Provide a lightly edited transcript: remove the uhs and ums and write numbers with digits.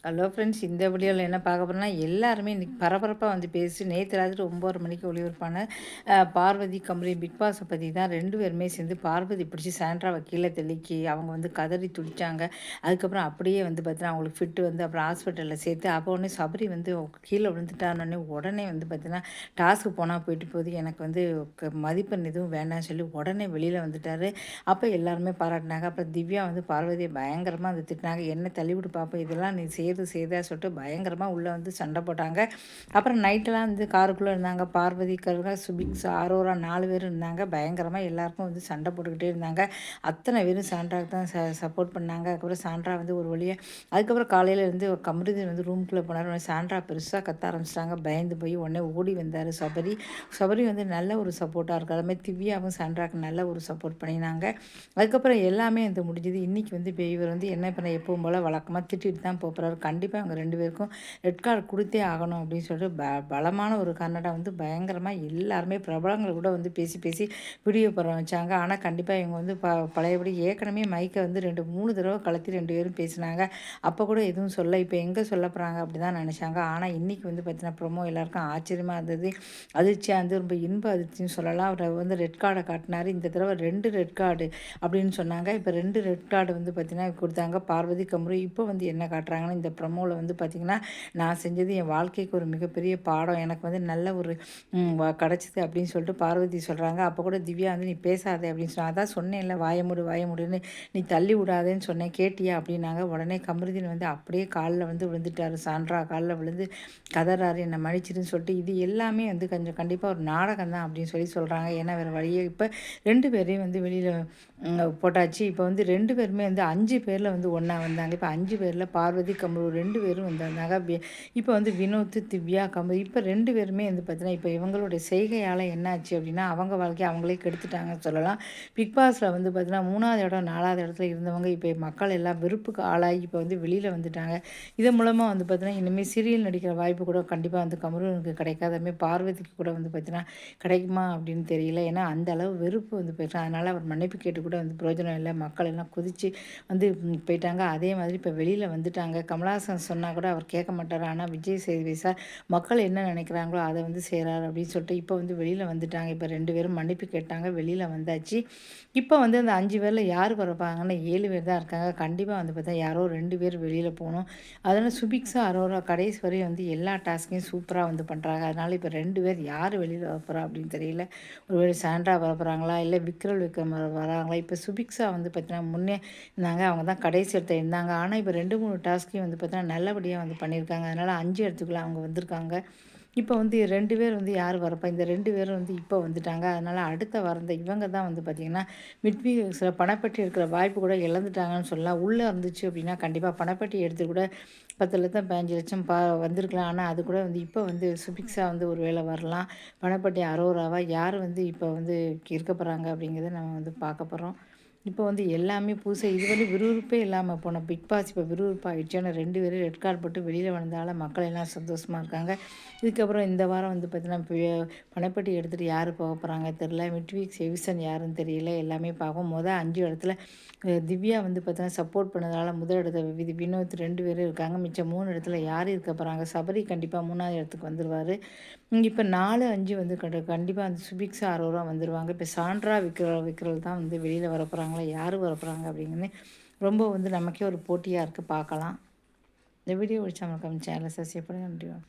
Hello friends, இந்த வீடியோவில் என்ன பார்க்க போறோம்னா, எல்லாருமே இன்னைக்கு பரபரப்பாக வந்து பேசி நேற்று ராத்திரி 9:30 மணிக்கு ஒளிபரப்பான பார்வதி கமலி பிக் பாஸை பற்றி தான். 2 பேருமே சேர்ந்து பார்வதி பிடிச்சி சாண்ட்ராவை கீழே தெளிக்கி அவங்க வந்து கதறி துடிச்சாங்க. அதுக்கப்புறம் அப்படியே வந்து பார்த்தீங்கன்னா அவங்களுக்கு ஃபிட்டு வந்து அப்புறம் ஹாஸ்பிட்டலில் சேர்த்து அப்போ உடனே சபரி வந்து கீழே விழுந்துட்டானே உடனே வந்து பார்த்தீங்கன்னா டாஸ்க்கு போனால் போயிட்டு போகுது, எனக்கு வந்து மதிப்பெண் எதுவும் வேண்டாம்னு சொல்லி உடனே வெளியில் வந்துட்டார். அப்போ எல்லாருமே பாராட்டினாங்க. அப்புறம் திவ்யா வந்து பார்வதியை பயங்கரமாக வந்து திட்டினாங்க. என்ன தள்ளிவிட்டு பார்ப்போம், இதெல்லாம் நீ செய்தா சொல்லிட்டு பயங்கரமாக உள்ளே வந்து சண்டை போட்டாங்க. அப்புறம் நைட்டெல்லாம் வந்து காருக்குள்ளே இருந்தாங்க. பார்வதி, கருணா, சுபிக்ஸ், ஆரோரா 4 பேர் இருந்தாங்க. பயங்கரமாக எல்லாருக்கும் வந்து சண்டை போட்டுக்கிட்டே இருந்தாங்க. அத்தனை பேரும் சாண்ட்ராவுக்கு தான் சப்போர்ட் பண்ணாங்க. அதுக்கப்புறம் சாண்ட்ரா வந்து ஒரு வழியாக அதுக்கப்புறம் காலையில் இருந்து கமருதீன் வந்து ரூம்குள்ளே போனார். உடனே சாண்ட்ரா பெருசாக கத்த ஆரம்பிச்சிட்டாங்க. பயந்து போய் உடனே ஓடி வந்தார் சபரி. சபரி வந்து நல்ல ஒரு சப்போர்ட்டாக இருக்கார். அதுமாதிரி திவ்யாவும் சாண்ட்ராவுக்கு நல்ல ஒரு சப்போர்ட் பண்ணினாங்க. அதுக்கப்புறம் எல்லாமே வந்து முடிஞ்சது. இன்றைக்கி வந்து இப்போ இவர் வந்து என்ன பண்ண எப்பவும் போல் வழக்கமாக திட்டிட்டு தான் போகிறாரு. கண்டிப்பாக அவங்க 2 பேருக்கும் ரெட் கார்டு கொடுத்தே ஆகணும் அப்படின்னு சொல்லிட்டு பலமான ஒரு கன்னடா வந்து பயங்கரமாக எல்லாருமே பிரபலங்கள் கூட வந்து பேசி பேசி வீடியோ போட வச்சாங்க. ஆனால் கண்டிப்பாக இவங்க வந்து பழையபடி ஏற்கனவே மைக்கை வந்து 2-3 தடவை கலத்தி 2 பேரும் பேசினாங்க. அப்போ கூட எதுவும் சொல்ல, இப்போ எங்கே சொல்ல போகிறாங்க அப்படி தான் நினச்சாங்க. ஆனால் இன்றைக்கி வந்து பார்த்தீங்கன்னா ப்ரொமோ எல்லாருக்கும் ஆச்சரியமாக இருந்தது. அதிர்ச்சியாக இருந்து ரொம்ப இன்ப அதிர்ச்சின்னு சொல்லலாம். அவர் வந்து ரெட் கார்டை காட்டினார். இந்த தடவை 2 ரெட் கார்டு அப்படின்னு சொன்னாங்க. இப்போ 2 ரெட் கார்டு வந்து பார்த்திங்கன்னா கொடுத்தாங்க பார்வதி கமரு. இப்போ வந்து என்ன காட்டுறாங்கன்னா இந்த ப்ரமோவில் வந்து பார்த்திங்கன்னா நான் செஞ்சது என் வாழ்க்கைக்கு ஒரு மிகப்பெரிய பாடம், எனக்கு வந்து நல்ல ஒரு கிடச்சிது அப்படின்னு சொல்லிட்டு பார்வதி சொல்கிறாங்க. அப்போ கூட திவ்யா வந்து நீ பேசாதே அப்படின்னு சொன்னாங்க. அதான் சொன்னேன்ல வாய முடின்னு, நீ தள்ளி விடாதேன்னு சொன்னேன் கேட்டியா அப்படின்னாங்க. உடனே கமருதீன் வந்து அப்படியே காலில் வந்து விழுந்துட்டார். சாண்ட்ரா காலில் விழுந்து கதறாரு, என்னை மன்னிச்சிருன்னு சொல்லிட்டு. இது எல்லாமே வந்து கொஞ்சம் கண்டிப்பாக ஒரு நாடகம் தான் அப்படின்னு சொல்லி சொல்கிறாங்க. ஏன்னா வேறு வழியே இப்போ 2 பேரையும் வந்து வெளியில் போட்டாச்சு. இப்போ வந்து 2 பேருமே வந்து 5 பேரில் வந்து ஒன்றா வந்தாங்க. இப்போ 5 பேரில் பார்வதி, கமரு 2 பேரும் வந்திருந்தாங்க. இப்போ வந்து வினோத், திவ்யா, கமரு இப்போ 2 பேருமே வந்து பார்த்தீங்கன்னா, இப்போ இவங்களுடைய செய்கையால் என்னாச்சு அப்படின்னா, அவங்க வாழ்க்கையை அவங்களே கெடுத்துட்டாங்கன்னு சொல்லலாம். பிக் பாஸில் வந்து பார்த்தீங்கன்னா 3வது இடம் 4வது இடத்துல இருந்தவங்க இப்போ மக்கள் எல்லாம் வெறுப்புக்கு ஆளாகி இப்போ வந்து வெளியில் வந்துட்டாங்க. இதன் மூலமாக வந்து பார்த்தீங்கன்னா இனிமேல் சீரியல் நடிக்கிற வாய்ப்பு கூட கண்டிப்பாக வந்து கமருனுக்கு கிடைக்காதமே, பார்வதிக்கு கூட வந்து பார்த்தீங்கன்னா கிடைக்குமா அப்படின்னு தெரியல. ஏன்னா அந்த அளவு வெறுப்பு வந்து போயிட்டு அதனால் அவர் மன்னிப்பு கேட்டு கூட வந்து பிரயோஜனம் இல்லை. மக்கள் எல்லாம் குதித்து வந்து போயிட்டாங்க. அதே மாதிரி இப்போ வெளியில் வந்துட்டாங்க. கமலஹாசன் சொன்னால் கூட அவர் கேட்க மாட்டார். ஆனால் விஜய் சேதுபதி சார் மக்கள் என்ன நினைக்கிறாங்களோ அதை வந்து செய்கிறார் அப்படின்னு சொல்லிட்டு இப்போ வந்து வெளியில் வந்துட்டாங்க. இப்போ 2 பேரும் மன்னிப்பு கேட்டாங்க, வெளியில் வந்தாச்சு. இப்போ வந்து அந்த 5 பேரில் யார் வரப்பாங்கன்னா 7 பேர் தான் இருக்காங்க. கண்டிப்பாக வந்து பார்த்தா யாரோ 2 பேர் வெளியில் போகணும். அதனால் சுபிக்ஸா அரோரா கடைசி வரையும் வந்து எல்லா டாஸ்க்கையும் சூப்பராக வந்து பண்ணுறாங்க. அதனால் இப்போ 2 பேர் யார் வெளியில் வரப்போகிறா அப்படின்னு தெரியல. ஒருவேளை சாண்ட்ரா வரப்போகிறாங்களா, இல்லை விக்ரம் வராங்களா? இப்போ சுபிக்ஸா வந்து பார்த்தீங்கன்னா முன்னே இருந்தாங்க. அவங்க தான் கடைசி இடத்துல இருந்தாங்க. ஆனால் இப்போ 2, 3 டாஸ்க்கையும் வந்து பார்த்தீங்கன்னா நல்லபடியாக வந்து பண்ணியிருக்காங்க. அதனால் 5 இடத்துக்குள்ள அவங்க வந்திருக்காங்க. இப்போ வந்து 2 பேர் வந்து யார் வரப்பா? இந்த 2 பேரும் வந்து இப்போ வந்துட்டாங்க. அதனால் அடுத்த வந்த இவங்க தான் வந்து பார்த்திங்கன்னா சில பணப்பெட்டி எடுக்கிற வாய்ப்பு கூட இழந்துட்டாங்கன்னு சொல்லலாம். உள்ளே இருந்துச்சு அப்படின்னா கண்டிப்பாக பணப்பெட்டி எடுத்து கூட 10,00,000 15,00,000 வந்திருக்கலாம். ஆனால் அது கூட வந்து இப்போ வந்து சுபிக்ஸா வந்து ஒரு வேளை வரலாம். பணப்பெட்டி அரோராவா யார் வந்து இப்போ வந்து இருக்க போகிறாங்க அப்படிங்கிறத நம்ம வந்து பார்க்க போகிறோம். இப்போ வந்து எல்லாமே புதுசா இது வந்து விறுவிறுப்பே இல்லாமல் போன பிக் பாஸ் இப்போ விறுவிறுப்பாகிடுச்சு. ஆனால் 2 பேரும் ரெட் கார்டு போட்டு வெளியில் வந்ததால் மக்கள் எல்லாம் சந்தோஷமாக இருக்காங்க. இதுக்கப்புறம் இந்த வாரம் வந்து பார்த்தீங்கன்னா பணப்பெட்டி எடுத்துகிட்டு யார் போக போகிறாங்க தெரில. மிட்வீக் எவிக்ஷன் யாருன்னு தெரியல. எல்லாமே பார்ப்போம். 5 இடத்துல திவ்யா வந்து பார்த்தீங்கன்னா சப்போர்ட் பண்ணதால முதல் இடத்துல வினோத் 2 பேரும் இருக்காங்க. மிச்சம் 3 இடத்துல யார் இருக்க போகிறாங்க? சபரி கண்டிப்பாக 3வது இடத்துக்கு வந்துருவார். இப்போ 4, 5 வந்து கண்டிப்பாக வந்து சுபிக்ஸா அரோரா வந்துருவாங்க. இப்போ சாண்ட்ரா விக்ரல் தான் வந்து வெளியில் வரப்போகிறாங்களா, யார் வரப்போகிறாங்க அப்படிங்கன்னு ரொம்ப வந்து நமக்கே ஒரு போட்டியாக இருக்குது, பார்க்கலாம். இந்த வீடியோ பிடிச்சா மறக்காம சேனலை சப்ஸ்கிரைப் பண்ணுங்க. நன்றி.